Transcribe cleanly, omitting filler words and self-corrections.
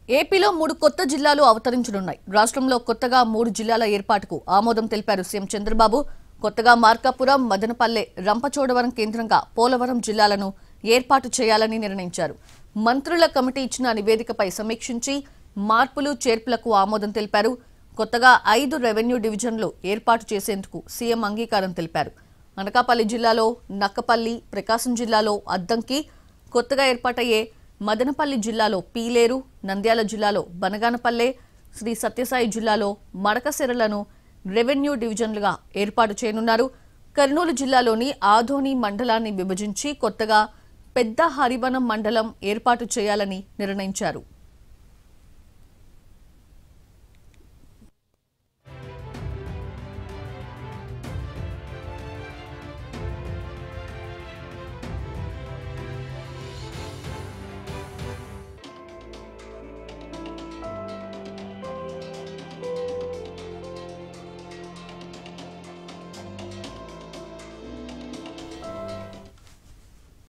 ఏపీలో 3 కొత్త జిల్లాలు అవతరించనున్నాయి. రాష్ట్రంలో కొత్తగా 3 జిల్లాల ఏర్పాటుకు ఆమోదం తెలిపారు సీఎం చంద్రబాబు. కొత్తగా మార్కాపురం, మదనపల్లె, రంపచోడవరం కేంద్రంగా పోలవరం జిల్లాలను ఏర్పాటు చేయాలని నిర్ణయించారు. మంత్రుల కమిటీ ఇచ్చిన నివేదికపై సమీక్షించి మార్పులు చేర్పులకు ఆమోదం తెలిపారు. కొత్తగా 5 రెవెన్యూ డివిజన్లు ఏర్పాటు చేసేందుకు సీఎం అంగీకారం తెలిపారు. అనకాపల్లి జిల్లాలో నక్కపల్లి, ప్రకాశం జిల్లాలో అద్దంకి, కొత్తగా ఏర్పాటయ్యే మదనపల్లి జిల్లాలో పీలేరు, నంద్యాల జిల్లాలో బనగానపల్లె, శ్రీ సత్యసాయి జిల్లాలో మడకశిరలను రెవెన్యూ డివిజన్లుగా ఏర్పాటు చేయనున్నారు. కర్నూలు జిల్లాలోని ఆదోని మండలాన్ని విభజించి కొత్తగా పెద్ద హరివనం మండలం ఏర్పాటు చేయాలని నిర్ణయించారు.